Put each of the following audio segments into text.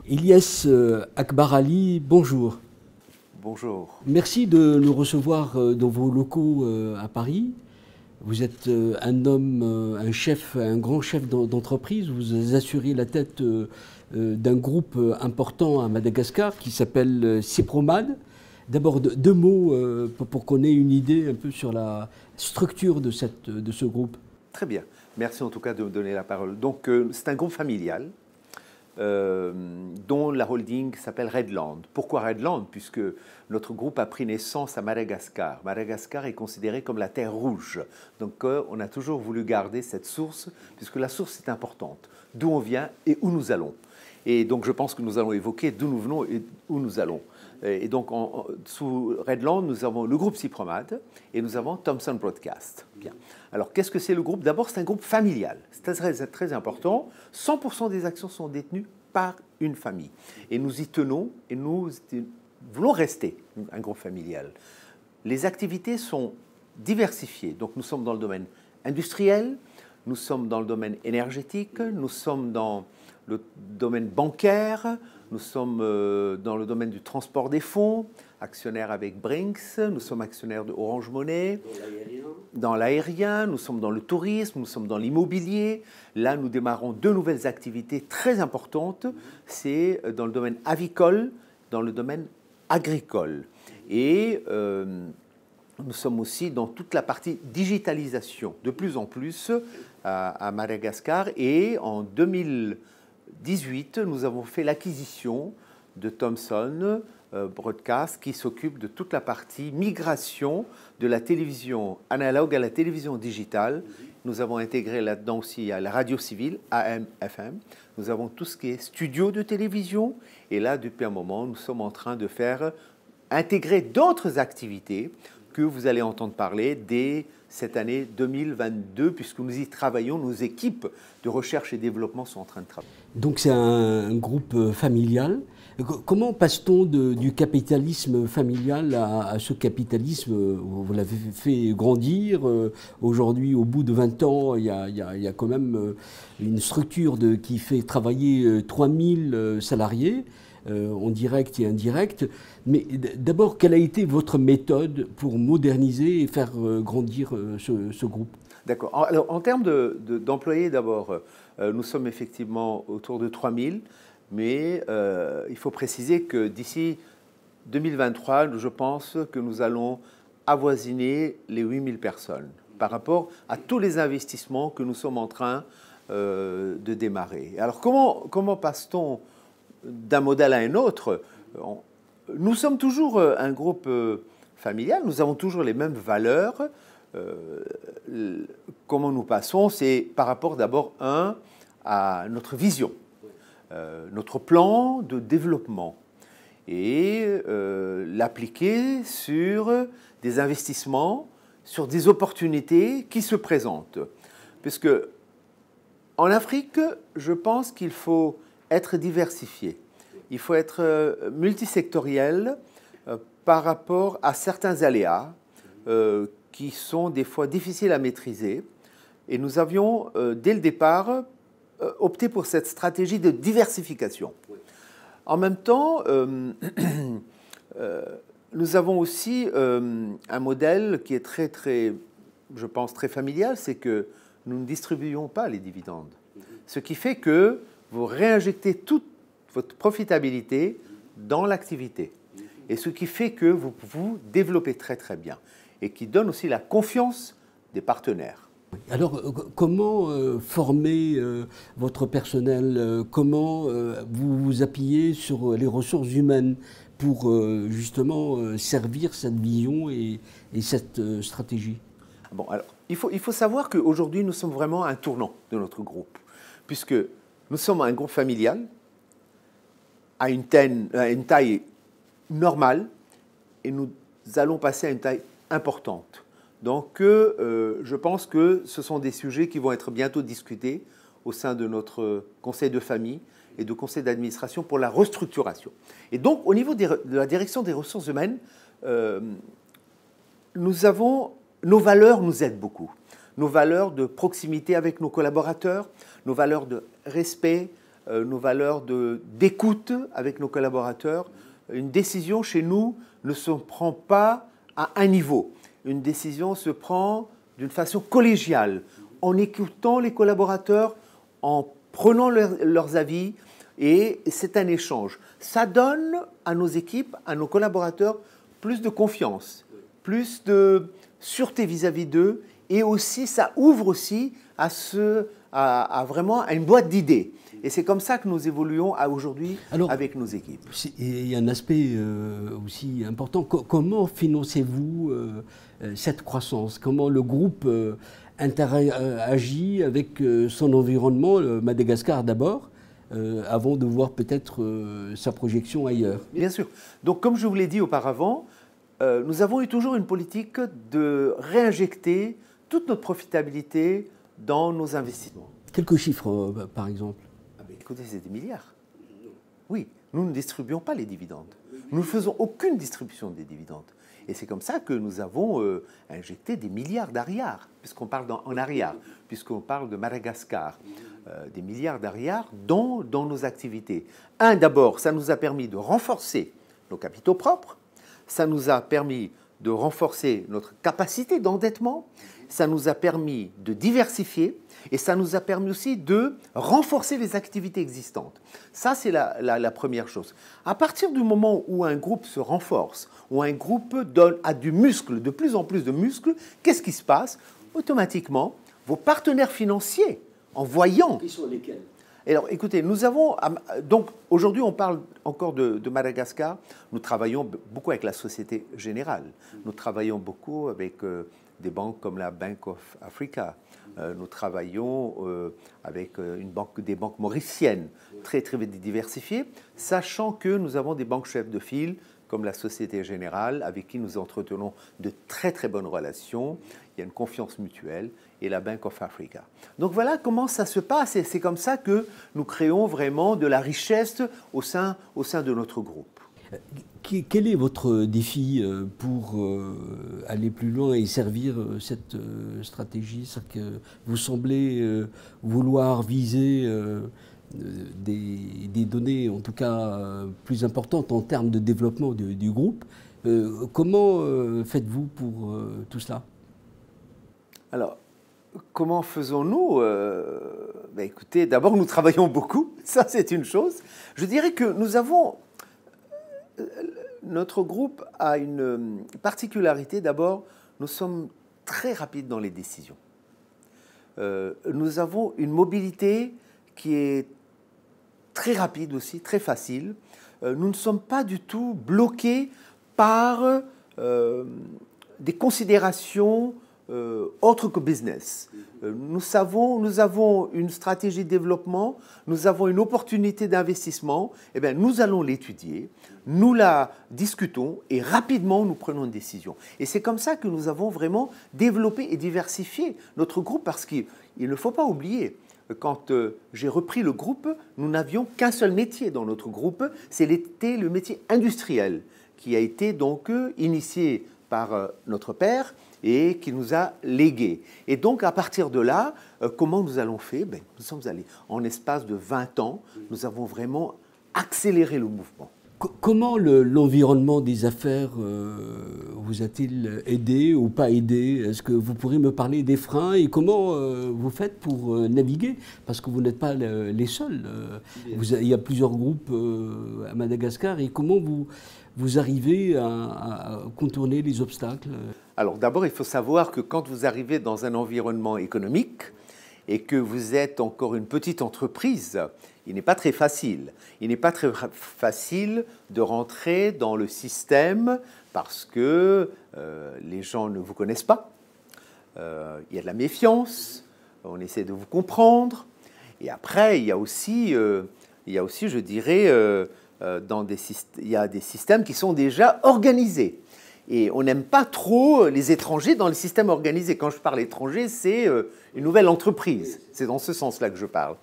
Ilyes Akbar Ali, bonjour. Bonjour. Merci de nous recevoir dans vos locaux à Paris. Vous êtes un homme, un chef, un grand chef d'entreprise. Vous assurez la tête d'un groupe important à Madagascar qui s'appelle Cipromad. D'abord, deux mots pour qu'on ait une idée un peu sur la structure de ce groupe. Très bien. Merci en tout cas de me donner la parole. Donc, c'est un groupe familial dont la holding s'appelle Redland. Pourquoi Redland? Puisque notre groupe a pris naissance à Madagascar. Madagascar est considéré comme la terre rouge. Donc, on a toujours voulu garder cette source, puisque la source est importante. D'où on vient et où nous allons. Et donc, je pense que nous allons évoquer d'où nous venons et où nous allons. Et donc, sous Redland, nous avons le groupe Cipromad et nous avons Thomson Broadcast. Bien. Alors, qu'est-ce que c'est le groupe? D'abord, c'est un groupe familial. C'est très important. 100% des actions sont détenues par une famille. Et nous y tenons et nous voulons rester un groupe familial. Les activités sont diversifiées. Donc, nous sommes dans le domaine industriel, nous sommes dans le domaine énergétique, nous sommes dans le domaine bancaire, nous sommes dans le domaine du transport des fonds, actionnaires avec Brinks, nous sommes actionnaires de Orange Money, dans l'aérien, nous sommes dans le tourisme, nous sommes dans l'immobilier. Là, nous démarrons deux nouvelles activités très importantes, c'est dans le domaine avicole, dans le domaine agricole. Et nous sommes aussi dans toute la partie digitalisation, de plus en plus à Madagascar. Et en 2018, nous avons fait l'acquisition de Thomson Broadcast qui s'occupe de toute la partie migration de la télévision analogue à la télévision digitale. Nous avons intégré là-dedans aussi la radio civile, AM, FM. Nous avons tout ce qui est studio de télévision. Et là, depuis un moment, nous sommes en train de faire intégrer d'autres activités que vous allez entendre parler dès cette année 2022, puisque nous y travaillons, nos équipes de recherche et développement sont en train de travailler. Donc c'est un groupe familial. Comment passe-t-on du capitalisme familial à ce capitalisme? Vous l'avez fait grandir. Aujourd'hui, au bout de 20 ans, il y a quand même une structure qui fait travailler 3000 salariés, en direct et indirect. Mais d'abord, quelle a été votre méthode pour moderniser et faire grandir ce groupe? D'accord. Alors, en termes d'employés, d'abord, nous sommes effectivement autour de 3000, mais il faut préciser que d'ici 2023, je pense que nous allons avoisiner les 8000 personnes par rapport à tous les investissements que nous sommes en train de démarrer. Alors, comment passe-t-on d'un modèle à un autre? Nous sommes toujours un groupe familial, nous avons toujours les mêmes valeurs. Comment nous passons? C'est par rapport d'abord à notre vision, notre plan de développement et l'appliquer sur des investissements, sur des opportunités qui se présentent. Puisque en Afrique, je pense qu'il faut être diversifié. Il faut être multisectoriel par rapport à certains aléas qui sont des fois difficiles à maîtriser. Et nous avions, dès le départ, opté pour cette stratégie de diversification. En même temps, nous avons aussi un modèle qui est je pense, très familial, c'est que nous ne distribuons pas les dividendes. Ce qui fait que vous réinjectez toute votre profitabilité dans l'activité. Et ce qui fait que vous vous développez très très bien et qui donne aussi la confiance des partenaires. Alors, comment former votre personnel? Comment vous vous appuyez sur les ressources humaines pour justement servir cette vision et cette stratégie? Bon, alors, il faut savoir qu'aujourd'hui, nous sommes vraiment à un tournant de notre groupe, puisque nous sommes un groupe familial à une taille normale et nous allons passer à une taille importante. Donc, je pense que ce sont des sujets qui vont être bientôt discutés au sein de notre conseil de famille et de conseil d'administration pour la restructuration. Et donc, au niveau de la direction des ressources humaines, nos valeurs nous aident beaucoup. Nos valeurs de proximité avec nos collaborateurs, nos valeurs de respect, nos valeurs d'écoute avec nos collaborateurs. Une décision chez nous ne se prend pas à un niveau. Une décision se prend d'une façon collégiale, en écoutant les collaborateurs, en prenant leurs avis, et c'est un échange. Ça donne à nos équipes, à nos collaborateurs, plus de confiance, plus de sûreté vis-à-vis d'eux, et aussi ça ouvre aussi à vraiment à une boîte d'idées. Et c'est comme ça que nous évoluons aujourd'hui avec nos équipes. Il y a un aspect aussi important. Comment financez-vous cette croissance? Comment le groupe interagit avec son environnement, Madagascar d'abord, avant de voir peut-être sa projection ailleurs? Bien sûr. Donc, comme je vous l'ai dit auparavant, nous avons eu toujours une politique de réinjecter toute notre profitabilité dans nos investissements. Quelques chiffres, par exemple. Écoutez, c'est des milliards. Oui, nous ne distribuons pas les dividendes. Nous ne faisons aucune distribution des dividendes. Et c'est comme ça que nous avons injecté des milliards d'ariars, puisqu'on parle en ariars, puisqu'on parle de Madagascar, des milliards d'ariars dans nos activités. D'abord, ça nous a permis de renforcer nos capitaux propres, ça nous a permis de renforcer notre capacité d'endettement, ça nous a permis de diversifier, et ça nous a permis aussi de renforcer les activités existantes. Ça, c'est la première chose. À partir du moment où un groupe se renforce, où un groupe a du muscle, de plus en plus de muscles, qu'est-ce qui se passe? Automatiquement, vos partenaires financiers, en voyant... Qui sont lesquels? Alors, écoutez, nous avons... Donc, aujourd'hui, on parle encore de Madagascar. Nous travaillons beaucoup avec la Société Générale. Nous travaillons beaucoup avec des banques comme la Bank of Africa. Nous travaillons avec des banques mauriciennes très, très diversifiées, sachant que nous avons des banques chefs de file comme la Société Générale, avec qui nous entretenons de très, très bonnes relations. Il y a une confiance mutuelle, et la Bank of Africa. Donc voilà comment ça se passe, et c'est comme ça que nous créons vraiment de la richesse au sein de notre groupe. Quel est votre défi pour aller plus loin et servir cette stratégie? C'est-à-dire que vous semblez vouloir viser des données, en tout cas plus importantes en termes de développement du groupe. Comment faites-vous pour tout cela? Alors, comment faisons-nous? Écoutez, d'abord, nous travaillons beaucoup. Ça, c'est une chose. Je dirais que nous avons... Notre groupe a une particularité. D'abord, nous sommes très rapides dans les décisions. Nous avons une mobilité qui est très rapide aussi, très facile. Nous ne sommes pas du tout bloqués par des considérations autre que business. Nous avons une stratégie de développement, nous avons une opportunité d'investissement, eh bien, nous allons l'étudier, nous la discutons et rapidement nous prenons une décision. Et c'est comme ça que nous avons vraiment développé et diversifié notre groupe, parce qu'il ne faut pas oublier, quand j'ai repris le groupe, nous n'avions qu'un seul métier dans notre groupe, c'était le métier industriel, qui a été donc initié par notre père, et qui nous a légué. Et donc, à partir de là, comment nous allons faire? Nous sommes allés, en espace de 20 ans, nous avons vraiment accéléré le mouvement. Comment l'environnement des affaires vous a-t-il aidé ou pas aidé? Est-ce que vous pourriez me parler des freins et comment vous faites pour naviguer? Parce que vous n'êtes pas les seuls. Il y a plusieurs groupes à Madagascar, et comment vous arrivez à contourner les obstacles? Alors d'abord, il faut savoir que quand vous arrivez dans un environnement économique et que vous êtes encore une petite entreprise, il n'est pas très facile. Il n'est pas très facile de rentrer dans le système parce que les gens ne vous connaissent pas. Il y a de la méfiance, on essaie de vous comprendre. Et après, il y a aussi je dirais, il y a des systèmes qui sont déjà organisés. Et on n'aime pas trop les étrangers dans le système organisé. Quand je parle étranger, c'est une nouvelle entreprise. C'est dans ce sens-là que je parle.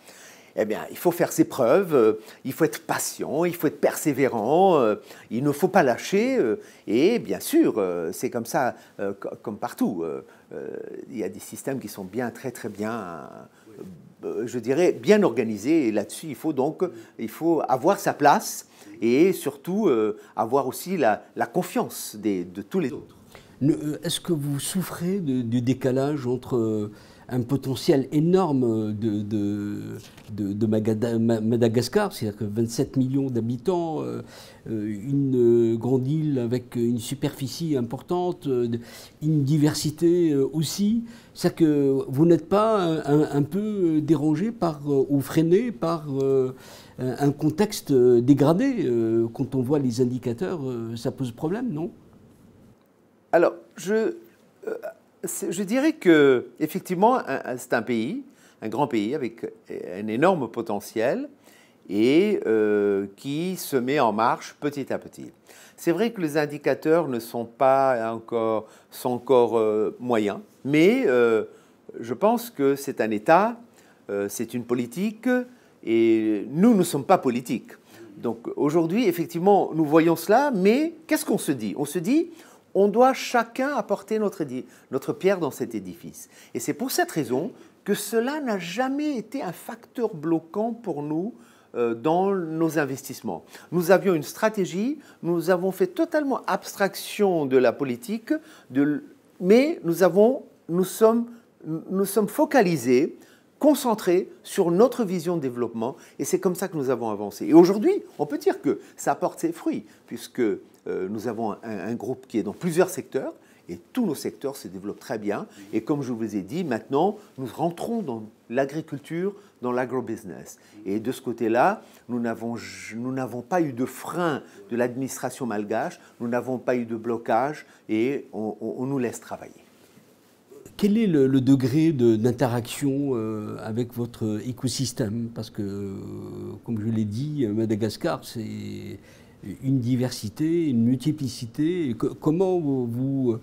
Eh bien, il faut faire ses preuves, il faut être patient, il faut être persévérant, il ne faut pas lâcher. Et bien sûr, c'est comme ça, comme partout. Il y a des systèmes qui sont très très bien je dirais, bien organisé. Et là-dessus, il faut avoir sa place et surtout avoir aussi la confiance de tous les autres. Est-ce que vous souffrez du décalage entre un potentiel énorme de Madagascar, c'est-à-dire que 27 millions d'habitants, une grande île avec une superficie importante, une diversité aussi, c'est-à-dire que vous n'êtes pas un peu dérangé ou freiné par un contexte dégradé? Quand on voit les indicateurs, ça pose problème, non? Alors, je dirais que effectivement, c'est un pays, un grand pays avec un énorme potentiel et qui se met en marche petit à petit. C'est vrai que les indicateurs ne sont pas encore, sont encore moyens, mais je pense que c'est un État, c'est une politique et nous ne sommes pas politiques. Donc aujourd'hui, effectivement, nous voyons cela, mais qu'est-ce qu'on se dit? On se dit, on doit chacun apporter notre pierre dans cet édifice. Et c'est pour cette raison que cela n'a jamais été un facteur bloquant pour nous dans nos investissements. Nous avions une stratégie, nous avons fait totalement abstraction de la politique, mais nous sommes focalisés, concentrés sur notre vision de développement, et c'est comme ça que nous avons avancé. Et aujourd'hui, on peut dire que ça apporte ses fruits, puisque nous avons un groupe qui est dans plusieurs secteurs, et tous nos secteurs se développent très bien. Et comme je vous ai dit, maintenant, nous rentrons dans l'agriculture, dans l'agrobusiness. Et de ce côté-là, nous n'avons pas eu de frein de l'administration malgache, nous n'avons pas eu de blocage, et on nous laisse travailler. Quel est le degré d'interaction avec votre écosystème? Parce que, comme je l'ai dit, Madagascar, c'est une diversité, une multiplicité. Comment vous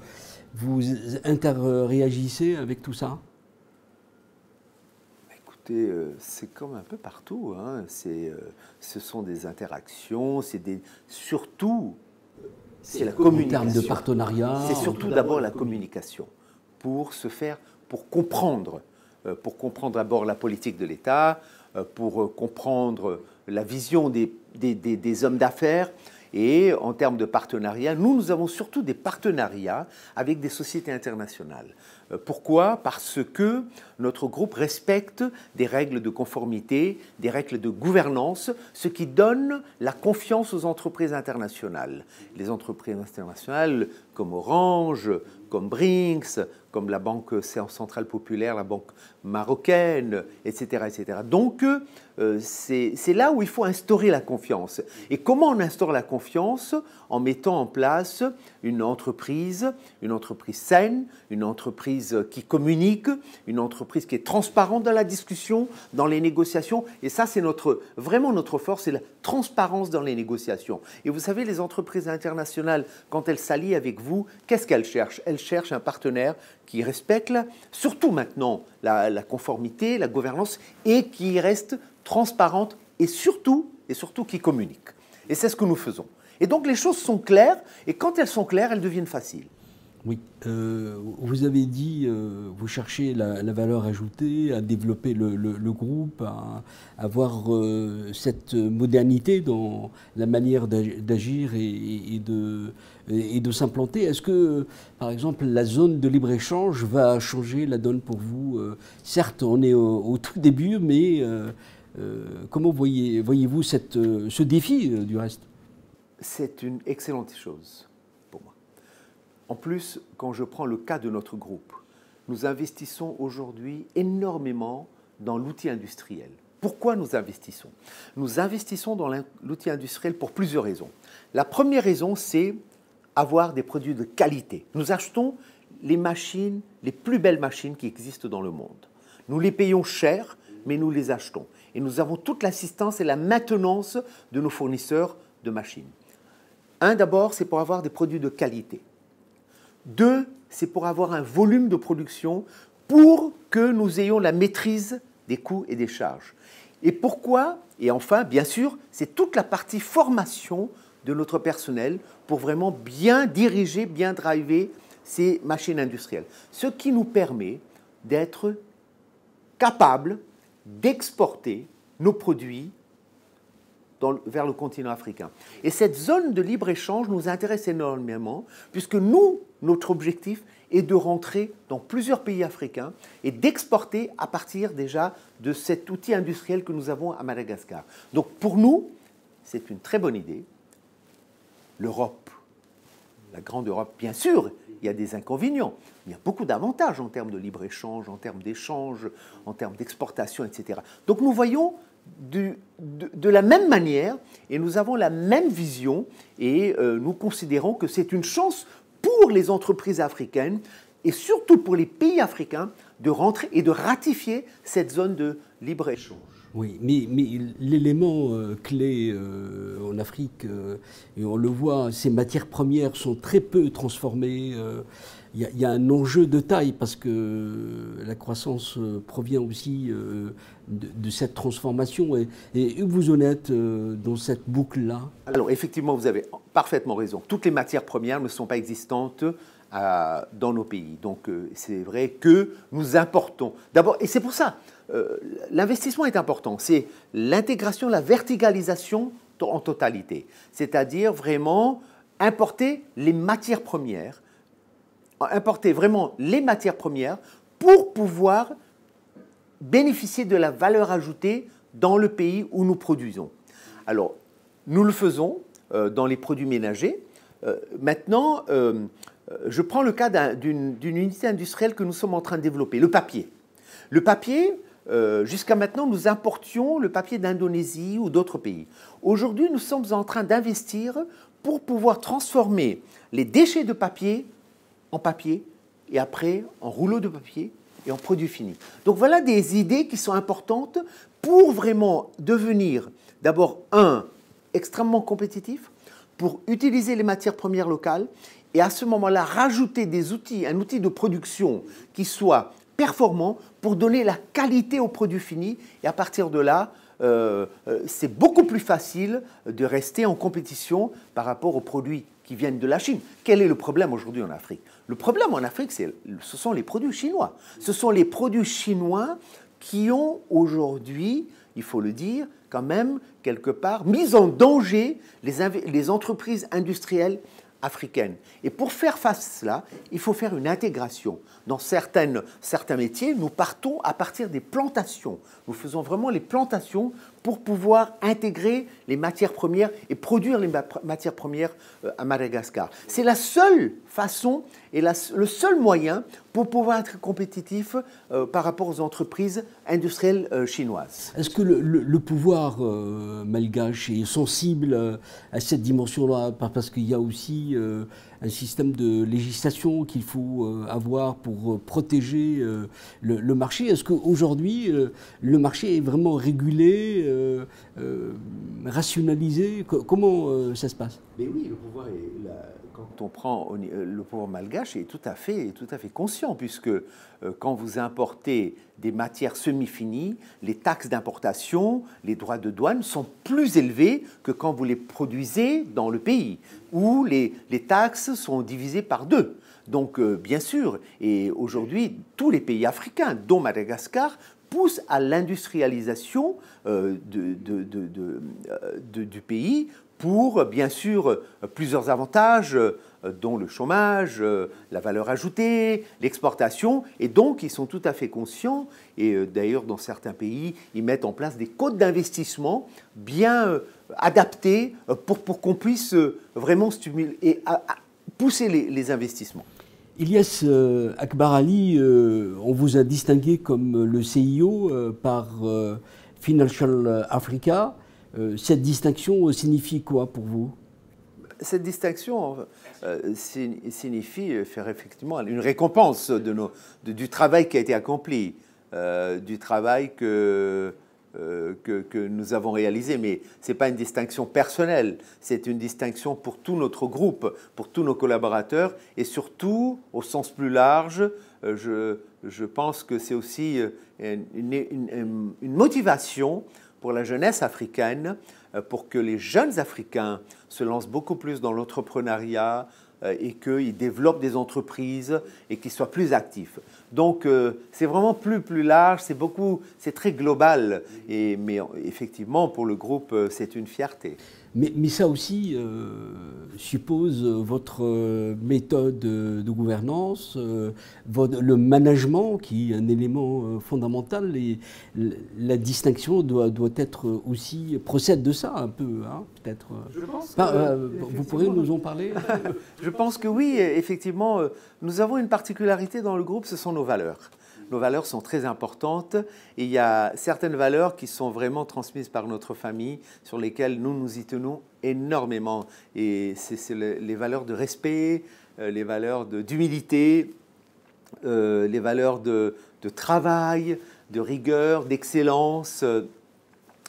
interréagissez avec tout ça? Écoutez, c'est comme un peu partout. Hein. Ce sont des interactions, surtout, c'est la communication. En termes de partenariat. C'est surtout d'abord la communication pour comprendre d'abord la politique de l'État, pour comprendre la vision des hommes d'affaires. Et en termes de partenariat, nous avons surtout des partenariats avec des sociétés internationales. Pourquoi? Parce que notre groupe respecte des règles de conformité, des règles de gouvernance, ce qui donne la confiance aux entreprises internationales. Les entreprises internationales comme Orange, comme Brinks, comme la Banque centrale populaire, la Banque marocaine, etc. etc. Donc, c'est là où il faut instaurer la confiance. Et comment on instaure la confiance? En mettant en place une entreprise saine, une entreprise qui communique, une entreprise qui est transparente dans la discussion, dans les négociations. Et ça, c'est vraiment notre force, c'est la transparence dans les négociations. Et vous savez, les entreprises internationales, quand elles s'allient avec vous, qu'est-ce qu'elles cherchent? Elles cherchent un partenaire qui respecte, surtout maintenant, la conformité, la gouvernance, et qui reste transparente et surtout qui communique. Et c'est ce que nous faisons. Et donc les choses sont claires, et quand elles sont claires, elles deviennent faciles. Oui, vous avez dit, vous cherchez la valeur ajoutée, à développer le groupe, à avoir cette modernité dans la manière d'agir et de s'implanter. Est-ce que, par exemple, la zone de libre-échange va changer la donne pour vous? Certes, on est au tout début, mais comment voyez-vous ce défi du reste? C'est une excellente chose pour moi. En plus, quand je prends le cas de notre groupe, nous investissons aujourd'hui énormément dans l'outil industriel. Pourquoi nous investissons? Nous investissons dans l'outil industriel pour plusieurs raisons. La première raison, c'est avoir des produits de qualité. Nous achetons les machines, les plus belles machines qui existent dans le monde. Nous les payons cher, mais nous les achetons. Et nous avons toute l'assistance et la maintenance de nos fournisseurs de machines. Un, d'abord, c'est pour avoir des produits de qualité. Deux, c'est pour avoir un volume de production pour que nous ayons la maîtrise des coûts et des charges. Et pourquoi? Et enfin, bien sûr, c'est toute la partie formation de notre personnel pour vraiment bien diriger, bien driver ces machines industrielles. Ce qui nous permet d'être capables d'exporter nos produits vers le continent africain. Et cette zone de libre-échange nous intéresse énormément, puisque nous, notre objectif est de rentrer dans plusieurs pays africains et d'exporter à partir déjà de cet outil industriel que nous avons à Madagascar. Donc pour nous, c'est une très bonne idée. L'Europe, la grande Europe, bien sûr, il y a des inconvénients. Il y a beaucoup d'avantages en termes de libre-échange, en termes d'échange, en termes d'exportation, etc. Donc nous voyons de la même manière et nous avons la même vision et nous considérons que c'est une chance pour les entreprises africaines et surtout pour les pays africains de rentrer et de ratifier cette zone de libre-échange. Oui, mais l'élément clé en Afrique, et on le voit, ces matières premières sont très peu transformées. Il y a un enjeu de taille parce que la croissance provient aussi de cette transformation. Et où vous en êtes dans cette boucle-là? Alors effectivement, vous avez parfaitement raison. Toutes les matières premières ne sont pas existantes dans nos pays. Donc c'est vrai que nous importons. D'abord, et c'est pour ça, l'investissement est important. C'est l'intégration, la verticalisation en totalité. C'est-à-dire vraiment importer les matières premières, importer vraiment les matières premières pour pouvoir bénéficier de la valeur ajoutée dans le pays où nous produisons. Alors, nous le faisons dans les produits ménagers. Maintenant, je prends le cas d'une unité industrielle que nous sommes en train de développer, le papier. Le papier, jusqu'à maintenant, nous importions le papier d'Indonésie ou d'autres pays. Aujourd'hui, nous sommes en train d'investir pour pouvoir transformer les déchets de papier en papier et après en rouleau de papier et en produit fini. Donc voilà des idées qui sont importantes pour vraiment devenir d'abord extrêmement compétitif, pour utiliser les matières premières locales et à ce moment-là rajouter des outils, un outil de production qui soit performant pour donner la qualité au produit fini et à partir de là, c'est beaucoup plus facile de rester en compétition par rapport aux produits qui viennent de la Chine. Quel est le problème aujourd'hui en Afrique? Le problème en Afrique, ce sont les produits chinois. Ce sont les produits chinois qui ont aujourd'hui, il faut le dire, quand même, quelque part, mis en danger les entreprises industrielles africaines. Et pour faire face à cela, il faut faire une intégration. Dans certains métiers, nous partons à partir des plantations. Nous faisons vraiment les plantations pour pouvoir intégrer les matières premières et produire les matières premières à Madagascar. C'est la seule façon et le seul moyen pour pouvoir être compétitif par rapport aux entreprises industrielles chinoises. Est-ce que le pouvoir malgache est sensible à cette dimension-là? Parce qu'il y a aussi un système de législation qu'il faut avoir pour protéger le marché. Est-ce qu'aujourd'hui, le marché est vraiment régulé, rationalisé? Comment ça se passe? Mais oui, le pouvoir est là. Quand on prend le pouvoir malgache est tout à fait conscient, puisque quand vous importez des matières semi-finies, les taxes d'importation, les droits de douane sont plus élevés que quand vous les produisez dans le pays, où les taxes sont divisées par 2. Donc, bien sûr, et aujourd'hui, tous les pays africains, dont Madagascar, poussent à l'industrialisation du pays pour, bien sûr, plusieurs avantages, dont le chômage, la valeur ajoutée, l'exportation. Et donc, ils sont tout à fait conscients, et d'ailleurs, dans certains pays, ils mettent en place des codes d'investissement bien adaptés pour qu'on puisse vraiment stimuler et pousser les investissements. Ilyes Akbar Ali, on vous a distingué comme le CIO par Financial Africa. Cette distinction signifie quoi pour vous? Cette distinction signifie faire effectivement une récompense du travail qui a été accompli, du travail que nous avons réalisé. Mais ce n'est pas une distinction personnelle, c'est une distinction pour tout notre groupe, pour tous nos collaborateurs et surtout, au sens plus large, je pense que c'est aussi une motivation pour la jeunesse africaine, pour que les jeunes Africains se lancent beaucoup plus dans l'entrepreneuriat, et qu'ils développent des entreprises et qu'ils soient plus actifs. Donc c'est vraiment plus large, c'est très global, mais effectivement pour le groupe c'est une fierté. Mais ça aussi suppose votre méthode de gouvernance, le management qui est un élément fondamental, et la distinction doit être aussi, procède de ça un peu, hein, peut-être. Vous pourrez nous en parler? Je pense que oui, effectivement, nous avons une particularité dans le groupe, ce sont nos valeurs. Nos valeurs sont très importantes et il y a certaines valeurs qui sont vraiment transmises par notre famille, sur lesquelles nous y tenons énormément. Et c'est les valeurs de respect, les valeurs d'humilité, les valeurs de travail, de rigueur, d'excellence. Ce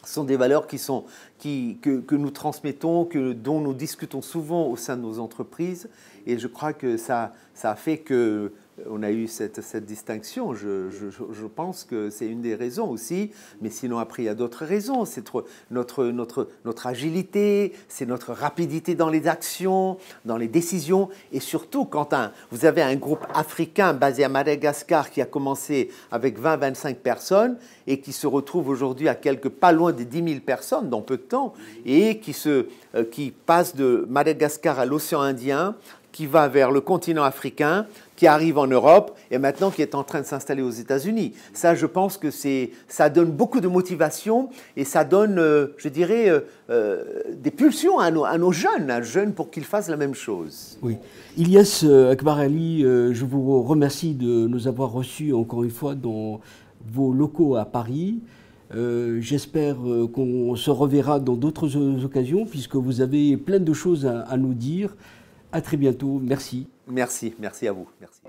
sont des valeurs que nous transmettons, dont nous discutons souvent au sein de nos entreprises. Et je crois que ça a fait qu'on a eu cette distinction. Je pense que c'est une des raisons aussi. Mais sinon, après, il y a d'autres raisons. C'est notre agilité, c'est notre rapidité dans les actions, dans les décisions. Et surtout, quand vous avez un groupe africain basé à Madagascar qui a commencé avec 20-25 personnes et qui se retrouve aujourd'hui à pas loin des 10 000 personnes dans peu de temps, et qui passe de Madagascar à l'océan Indien, qui va vers le continent africain, qui arrive en Europe et maintenant qui est en train de s'installer aux États-Unis. Ça, je pense que ça donne beaucoup de motivation et ça donne, je dirais, des pulsions à nos jeunes pour qu'ils fassent la même chose. Oui. Ilyas Akbar Ali, je vous remercie de nous avoir reçus encore une fois dans vos locaux à Paris. J'espère qu'on se reverra dans d'autres occasions puisque vous avez plein de choses à nous dire. À très bientôt. Merci. Merci à vous. Merci.